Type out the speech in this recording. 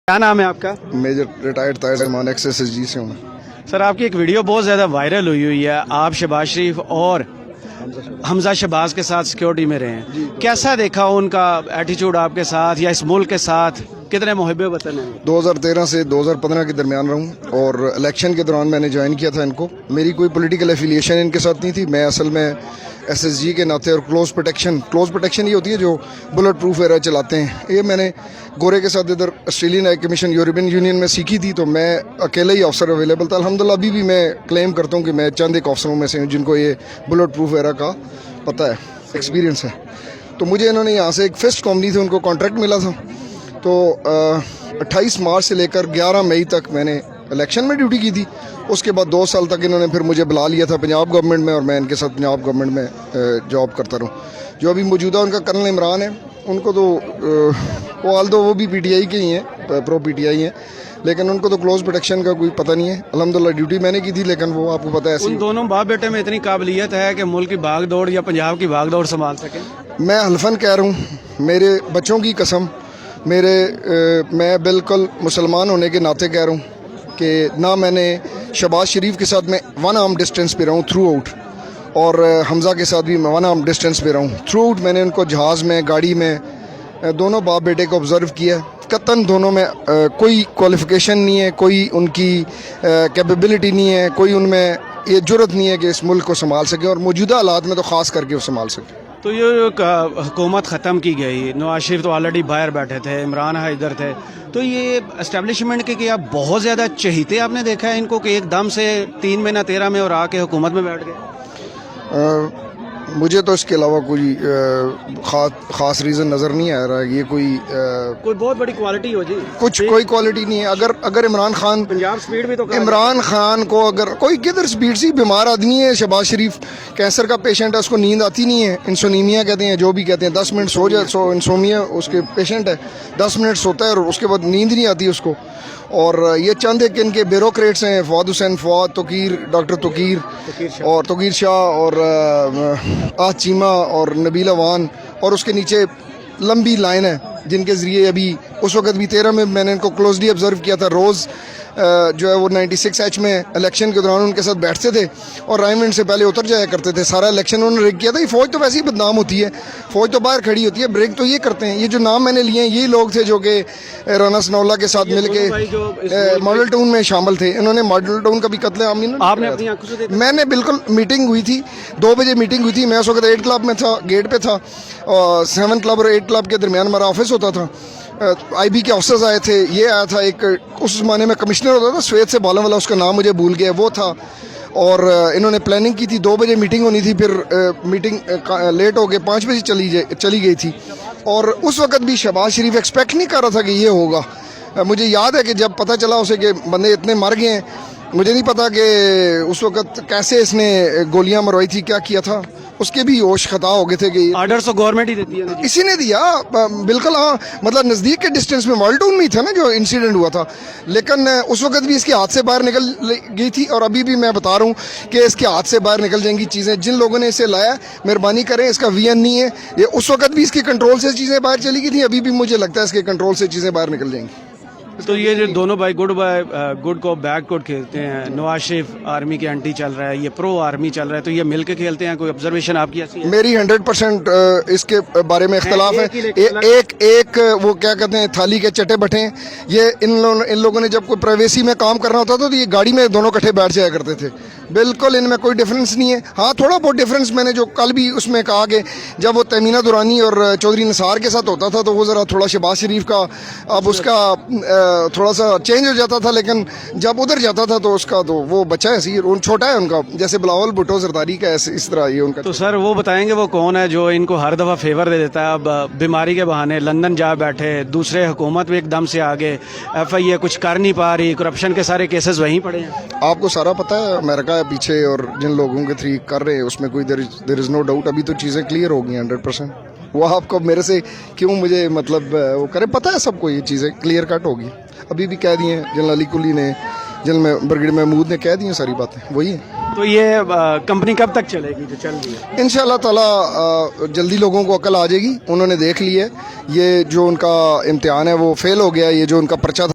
क्या नाम है आपका? Major retired Tahir Rahman XSSG से हूँ। सर आपकी एक वीडियो बहुत ज़्यादा वायरल हुई है, आप शहबाज शरीफ और हमजा शहबाज के साथ सिक्योरिटी में रहे हैं, कैसा देखा उनका एटीट्यूड आपके साथ या इस मुल्क के साथ? कितने मुहिब्बे वतन हैं? 2013 से 2015 के दरमियान रहूँ और इलेक्शन के दौरान मैंने ज्वाइन किया था इनको। मेरी कोई पॉलिटिकल एफिलिएशन इनके साथ नहीं थी। मैं असल में SSG के नाते और क्लोज प्रोटेक्शन ये होती है जो बुलेट प्रूफ एरा चलाते हैं, ये मैंने गोरे के साथ इधर Australian high commission European union में सीखी थी, तो मैं अकेले ही अफसर अवेलेबल था। अल्हम्दुलिल्लाह अभी भी मैं क्लेम करता हूँ कि मैं चंद एक अफसरों में से हूँ जिनको ये बुलेट प्रूफ एरा का पता है, एक्सपीरियंस है। तो मुझे इन्होंने यहाँ से एक फिस्ट कंपनी थी, उनको कॉन्ट्रैक्ट मिला था। तो 28 मार्च से लेकर 11 मई तक मैंने इलेक्शन में ड्यूटी की थी। उसके बाद 2 साल तक इन्होंने फिर मुझे बुला लिया था पंजाब गवर्नमेंट में और मैं इनके साथ पंजाब गवर्नमेंट में जॉब करता रहूँ। जो अभी मौजूदा उनका कर्नल इमरान है, उनको तो वो भी PTI के ही हैं, प्रो PTI हैं, लेकिन उनको तो क्लोज प्रोटेक्शन का कोई पता नहीं है। अल्हम्दुलिल्लाह ड्यूटी मैंने की थी, लेकिन वो आपको पता है ऐसी। उन दोनों बाप बेटे में इतनी काबिलियत है कि मुल्क की भाग दौड़ या पंजाब की भाग दौड़ संभाल सकें? मैं हल्फन कह रहा हूँ, मेरे बच्चों की कसम, मैं बिल्कुल मुसलमान होने के नाते कह रहा हूँ कि ना मैंने शहबाज शरीफ के साथ में 1 आर्म डिस्टेंस पे रहा हूँ थ्रू आउट, और हमजा के साथ भी मैं 1 आर्म डिस्टेंस पे रहा हूँ थ्रू आउट। मैंने उनको जहाज़ में, गाड़ी में, दोनों बाप बेटे को ऑब्ज़र्व किया। कतन दोनों में कोई क्वालिफ़िकेशन नहीं है, कोई उनकी कैपेबिलिटी नहीं है, कोई उनमें ये जुर्रत नहीं है कि इस मुल्क को संभाल सके, और मौजूदा हालात में तो ख़ास करके वो संभाल सके। तो ये हुकूमत ख़त्म की गई, नवाज शरीफ तो ऑलरेडी बाहर बैठे थे, इमरान है इधर थे, तो ये एस्टेब्लिशमेंट के आप बहुत ज़्यादा चहीते आपने देखा है इनको कि एकदम से 3 महीना 13 में और आके हुकूमत में बैठ गए? मुझे तो इसके अलावा कोई ख़ास रीज़न नज़र नहीं आ रहा है। ये कोई बहुत बड़ी क्वालिटी हो जी, कोई क्वालिटी नहीं है। अगर इमरान खान, पंजाब स्पीड भी तो इमरान खान को अगर कोई किधर स्पीड सी, बीमार आदमी है शहबाज शरीफ, कैंसर का पेशेंट है, उसको नींद आती नहीं है, इंसोनीमिया कहते हैं, जो भी कहते हैं, 10 मिनट सो जाए, इंसोमिया उसके पेशेंट है, 10 मिनट सोता है और उसके बाद नींद नहीं आती उसको। और ये चंद एक इनके ब्यूरोक्रेट्स हैं, फवाद हुसैन, डॉक्टर तोकीर शाह और आज चीमा और नबील अवान, और उसके नीचे लंबी लाइन है जिनके ज़रिए अभी उस वक्त भी 13 में मैंने इनको क्लोजली ऑब्जर्व किया था। रोज़ जो है वो 96H में इलेक्शन के दौरान उनके साथ बैठते थे और राइमंड से पहले उतर जाया करते थे। सारा इलेक्शन उन्होंने रिग किया था। ये फ़ौज तो वैसे ही बदनाम होती है, फ़ौज तो बाहर खड़ी होती है, ब्रेक तो ये करते हैं। ये जो नाम मैंने लिए हैं यही लोग थे जो कि राना सनाउल्लाह के साथ मिल के मॉडल टाउन में शामिल थे। इन्होंने मॉडल टाउन का भी कत्लेआम आपने अपनी आंखों से देखा? मैंने बिल्कुल, मीटिंग हुई थी, 2 बजे मीटिंग हुई थी। मैं उस वक्त 8 क्लब में था, गेट पे था, और 7 क्लब और 8 क्लब के दरमियान हमारा ऑफिस होता था। IB के ऑफिसर्स आए थे, ये आया था एक, उस ज़माने में कमिश्नर होता था श्वेत से बालों वाला, उसका नाम मुझे भूल गया, वो था। और इन्होंने प्लानिंग की थी, 2 बजे मीटिंग होनी थी, फिर मीटिंग लेट हो गए, 5 बजे चली गई थी। और उस वक्त भी शहबाज शरीफ एक्सपेक्ट नहीं कर रहा था कि ये होगा। मुझे याद है कि जब पता चला उसे कि बंदे इतने मर गए हैं, मुझे नहीं पता कि उस वक्त कैसे इसने गोलियां मरवाई थी, क्या किया था, उसके भी होश खता हो गए थे कि ऑर्डर तो गवर्नमेंट ही देती है, इसी ने दिया। बिल्कुल हाँ, मतलब नज़दीक के डिस्टेंस में मॉडल टाउन में ही था ना जो इंसिडेंट हुआ था, लेकिन उस वक्त भी इसके हाथ से बाहर निकल गई थी। और अभी भी मैं बता रहा हूँ कि इसके हाथ से बाहर निकल जाएंगी चीज़ें। जिन लोगों ने इसे लाया, मेहरबानी करें, इसका VN नहीं है ये। उस वक्त भी इसके कंट्रोल से चीज़ें बाहर चली गई थी, अभी भी मुझे लगता है इसके कंट्रोल से चीज़ें बाहर निकल जाएंगी। तो ये जो दोनों भाई गुड को बैड कोड खेलते हैं, नवाज शरीफ आर्मी के एंटी चल रहा है, ये प्रो आर्मी चल रहा है, तो ये मिलके खेलते हैं, कोई ऑब्जर्वेशन आपकी ऐसी है? मेरी 100% इसके बारे में इख्तलाफ है। एक वो क्या कहते हैं, थाली के चटे बटे। ये इन लोगों ने जब कोई प्राइवेसी में काम करना होता था तो ये गाड़ी में दोनों इकट्ठे बैठ जाया करते थे। बिल्कुल इनमें कोई डिफरेंस नहीं है। हाँ, थोड़ा बहुत डिफरेंस मैंने जो कल भी उसमें कहा कि जब वो तमीना दुरानी और चौधरी निसार के साथ होता था तो वो ज़रा थोड़ा शहबाज शरीफ का, अब उसका थोड़ा सा चेंज हो जाता था, लेकिन जब उधर जाता था तो उसका तो वो बच्चा ऐसी छोटा है उनका, जैसे बिलावल भुट्टो जरदारी का, ऐसे इस तरह ये उनका। तो सर वो बताएंगे वो कौन है जो इनको हर दफ़ा फेवर दे देता है? अब बीमारी के बहाने लंदन जा बैठे, दूसरे हुकूमत में एकदम से आगे, FIA कुछ कर नहीं पा रही, करप्शन के सारे केसेस वहीं पड़े हैं। आपको सारा पता है, अमेरिका है पीछे, और जिन लोगों के थ्रू कर रहे हैं उसमें कोई देयर इज़ नो डाउट। अभी तो चीज़ें क्लियर हो गई 100%। वो आपको मेरे से क्यों मुझे मतलब वो करे, पता है सबको ये चीज़ें क्लियर कट होगी। अभी भी कह दी हैं जनरल अली कुली ने, जनरल ब्रिगेडियर महमूद ने कह दी हैं सारी बातें, वही है। तो ये कंपनी कब तक चलेगी जो चल रही है? इंशाल्लाह ताला जल्दी लोगों को अकल आ जाएगी। उन्होंने देख ली है, ये जो उनका इम्तिहान है वो फेल हो गया, ये जो उनका पर्चा